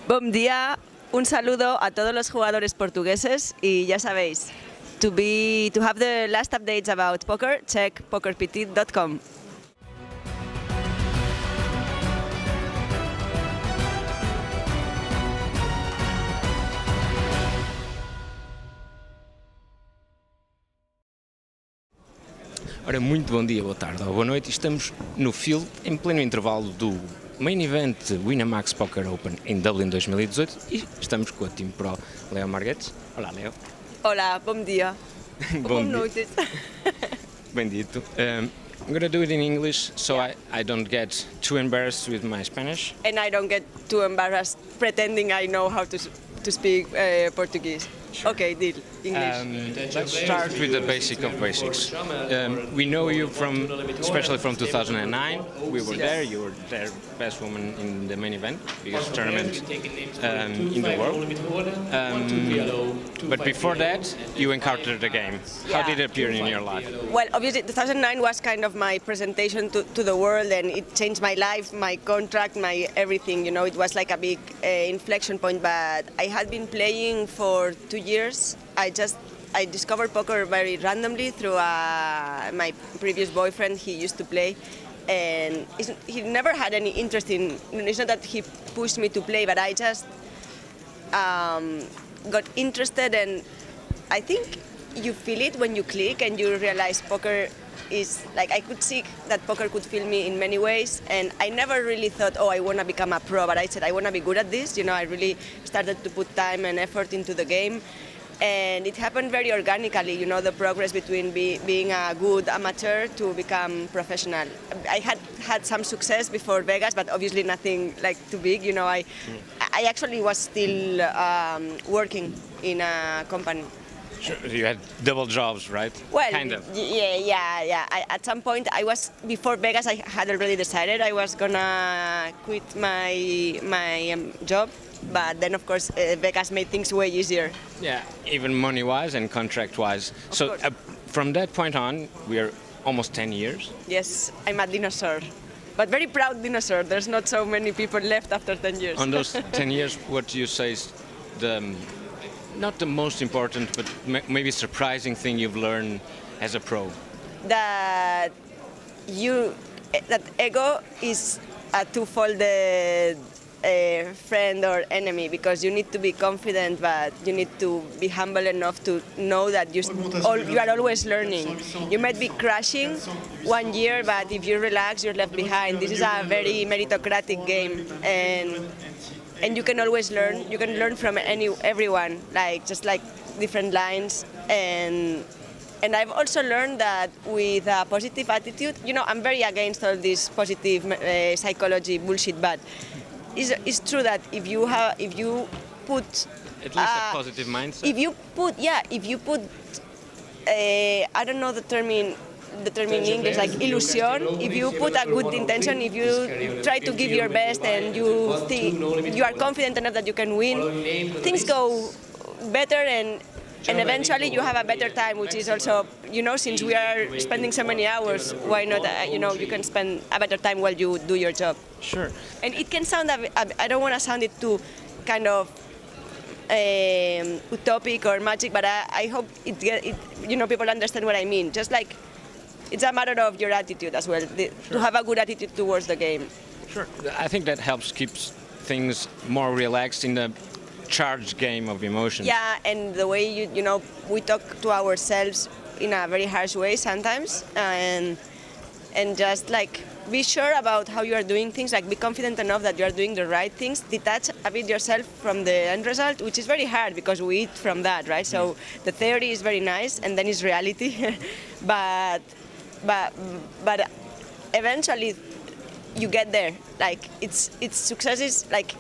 Bom día, un saludo a todos los jugadores portugueses y ya sabéis, to have the last updates about poker, check pokerpt.com. Ora, muito bom dia, boa tarde ou boa noite. Estamos no field, em pleno intervalo do Main Event Winamax Poker Open em Dublin 2018 e estamos com a Team Pro Leo Margets. Olá, Leo. Olá, bom dia. Bom dia. Noite. Bendito. I'm going to do it in English so I don't get too embarrassed with my Spanish. And I don't get too embarrassed pretending I know how to speak Portuguese. Sure. Okay, deal. English. Let's start with the basic of basics. We know you especially from 2009. We were there. You were their best woman in the main event, biggest tournament in the world. But before that, you encountered the game. How did it appear in your life? Well, obviously 2009 was kind of my presentation to the world, and it changed my life, my contract, my everything. You know, it was like a big inflection point. But I had been playing for 2 years. I discovered poker very randomly through my previous boyfriend. He used to play, and he never had any interest in. It's not that he pushed me to play, but I just got interested, and I think you feel it when you click and you realize poker is like, I could see that poker could fill me in many ways, and I never really thought, oh, I want to become a pro, but I said I want to be good at this. You know, I really started to put time and effort into the game. And it happened very organically, you know, the progress between being a good amateur to become professional. I had some success before Vegas, but obviously nothing like too big. You know, I actually was still working in a company. Sure. You had double jobs, right? Well, kind of. Yeah. At some point, before Vegas, I had already decided I was gonna quit my job. But then, of course, Vegas made things way easier. Yeah, even money-wise and contract-wise. So from that point on, we are almost 10 years. Yes, I'm a dinosaur, but very proud dinosaur. There's not so many people left after 10 years. On those 10 years, what do you say is not the most important, but maybe surprising thing you've learned as a pro? That ego is a two-folded friend or enemy, because you need to be confident, but you need to be humble enough to know that you are always learning. You might be crashing 1 year, but if you relax, you're left behind. This is a very meritocratic game, and you can always learn. You can learn from everyone, just like different lines. And I've also learned that with a positive attitude, you know, I'm very against all this positive psychology bullshit, but it's true that if you put at least a positive mindset. If you put I don't know the term in English, like illusion. If you put a good intention, if you try to give your best and you think you are confident enough that you can win, things go better, and eventually you have a better time, which is also, you know, since we are spending so many hours, why not, you know, you can spend a better time while you do your job. Sure. And it can sound, I don't want to sound it too kind of utopic or magic, but I hope people understand what I mean. Just like, it's a matter of your attitude as well, to have a good attitude towards the game. Sure. I think that helps keep things more relaxed in the charged game of emotions. Yeah, and the way you know, we talk to ourselves in a very harsh way sometimes, and just like be sure about how you are doing things, like be confident enough that you are doing the right things, detach a bit yourself from the end result, which is very hard because we eat from that, right? So the theory is very nice, and then it's reality, but eventually you get there. Like it's success is like,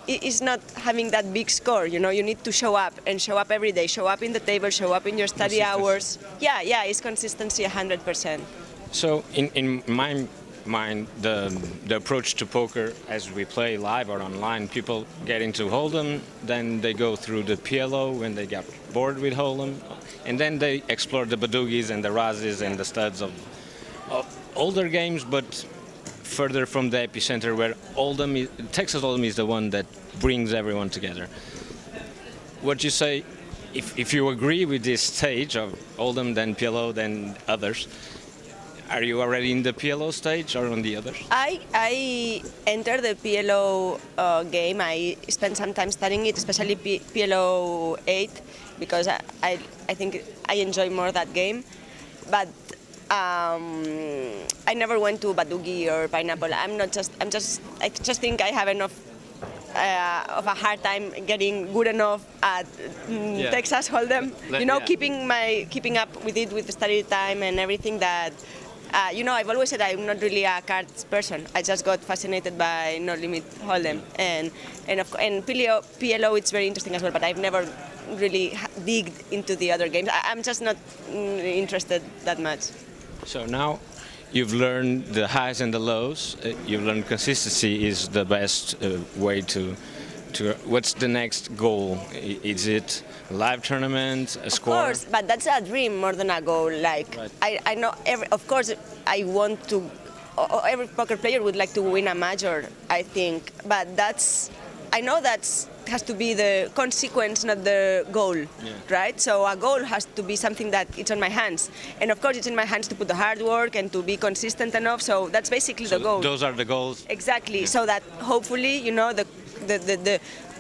it's not having that big score, you know. You need to show up every day, show up in the table, show up in your study hours. Yeah, it's consistency 100%. So in my mind, the approach to poker as we play live or online, people get into Hold'em, then they go through the PLO when they get bored with Hold'em, and then they explore the Badugis and the Razzies and the studs of older games, but further from the epicenter where Texas Hold'em is the one that brings everyone together. What you say, if you agree with this stage of Hold'em, then PLO, then others, are you already in the PLO stage or on the others? I entered the PLO game. I spent some time studying it, especially PLO 8, because I think I enjoy more that game. But I never went to Badugi or Pineapple. I just think I have enough of a hard time getting good enough at Texas Hold'em. Keeping up with it with the study time and everything that. I've always said I'm not really a cards person. I just got fascinated by No Limit Hold'em, and PLO it's very interesting as well. But I've never really digged into the other games. I'm just not interested that much. So now you've learned the highs and the lows. You've learned consistency is the best way to. What's the next goal? Is it a live tournament, a score? Of course, but that's a dream more than a goal. Like right. I know, of course, I want to. Every poker player would like to win a major, I think. But I know that has to be the consequence, not the goal, right? So a goal has to be something that it's on my hands, and of course it's in my hands to put the hard work and to be consistent enough. So that's basically the goal. Those are the goals. Exactly. Yeah. So that hopefully,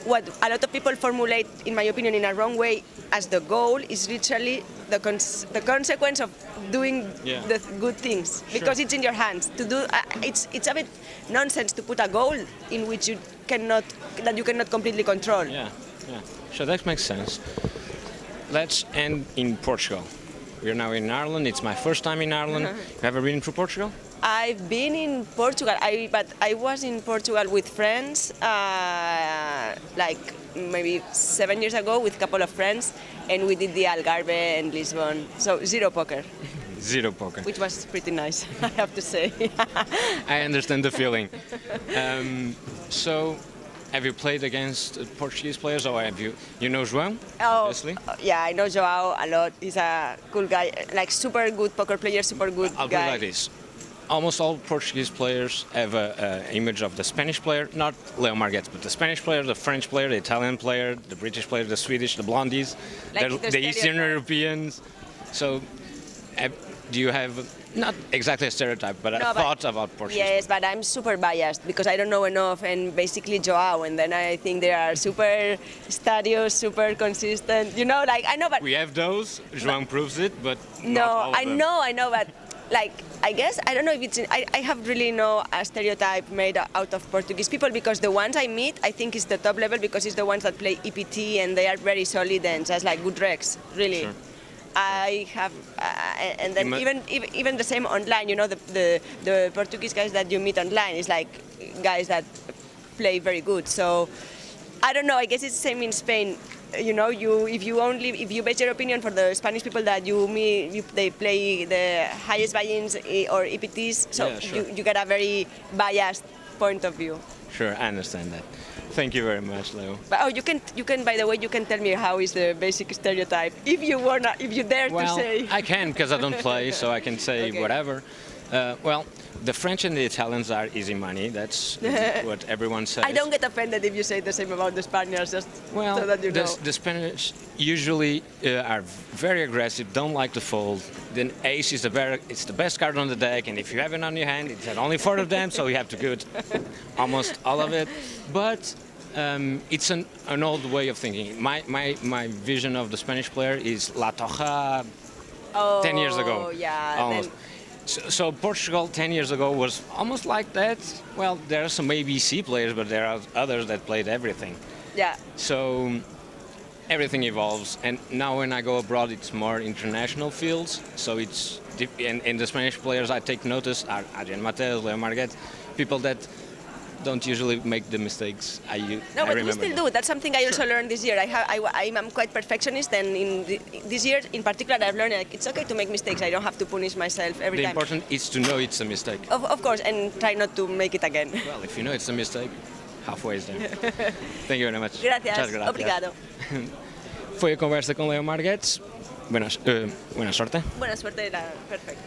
what a lot of people formulate, in my opinion, in a wrong way as the goal is literally the consequence of doing the good things, because it's in your hands to do. It's a bit nonsense to put a goal in which you cannot completely control. Yeah. So that makes sense. Let's end in Portugal. We're now in Ireland. It's my first time in Ireland. Have you ever been to Portugal? I've been in Portugal, but I was in Portugal with friends, like maybe 7 years ago with a couple of friends, and we did the Algarve and Lisbon. So zero poker. Zero poker. Which was pretty nice, I have to say. I understand the feeling. So, have you played against Portuguese players, or have you know João? Obviously. Yeah, I know João a lot. He's a cool guy, like super good poker player, super good guy. I'll put it like this. Almost all Portuguese players have an image of the Spanish player, not Leo Margets, but the Spanish player, the French player, the Italian player, the British player, the Swedish, the Blondies, like the Eastern Europeans. So, do you have not exactly a stereotype, but a thought about Portuguese? Yes, but I'm super biased because I don't know enough, and basically João, and then I think they are super studious, super consistent. I know, but we have those. João proves it, but no, not all of them. I know, but. I guess, I don't know if it's, I have really no stereotype made out of Portuguese people, because the ones I meet, I think is the top level, because it's the ones that play EPT and they are very solid and just like good recs, really. Sure. I have, and then even the same online, the Portuguese guys that you meet online is like guys that play very good. So, I don't know, I guess it's the same in Spain. If you base your opinion for the Spanish people that you meet, they play the highest buy-ins or EPTs, so you get a very biased point of view. Sure, I understand that. Thank you very much, Leo. But you can. By the way, you can tell me how is the basic stereotype, if you dare to say. Well, I can, because I don't play, so I can say whatever. The French and the Italians are easy money. That's what everyone says. I don't get offended if you say the same about the Spaniards, just so that you know. The Spanish usually are very aggressive, don't like to fold. Then ace is it's the best card on the deck, and if you have it on your hand, it's only 4 of them, so you have to get almost all of it. But it's an old way of thinking. My vision of the Spanish player is La Toja 10 years ago. Yeah. Almost. So Portugal 10 years ago was almost like that. Well, there are some ABC players, but there are others that played everything. Yeah. So everything evolves, and now when I go abroad, it's more international fields. So it's and the Spanish players I take notice are Adrian Mateos, Leo Margets, people that don't usually make the mistakes I remember. We still do. That's something I also learned this year. I'm quite perfectionist, and this year in particular I've learned it's okay to make mistakes. I don't have to punish myself every time. The important is to know it's a mistake. Of course, and try not to make it again. Well, if you know it's a mistake, halfway is there. Thank you very much. Gracias. Obrigado. Foi a conversa com Leo Margets. Buena suerte. Buena suerte era perfecto.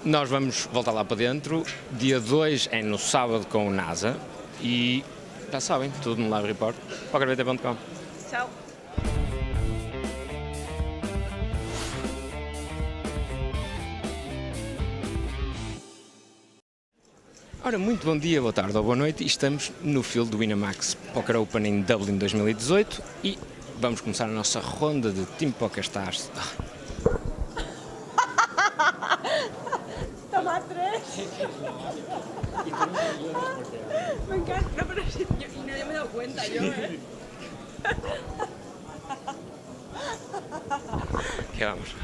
Nós vamos voltar lá para dentro. Dia 2 é no sábado com o NASA e já sabem, tudo no Live Report, pokerbt.com. Tchau. Ora, muito bom dia, boa tarde ou boa noite. Estamos no field do Winamax Poker Open em Dublin 2018 e vamos começar a nossa ronda de Team Poker Stars. Toma 3. Me encanta, no, pero sí, no, ya me he dado cuenta yo, Que vamos.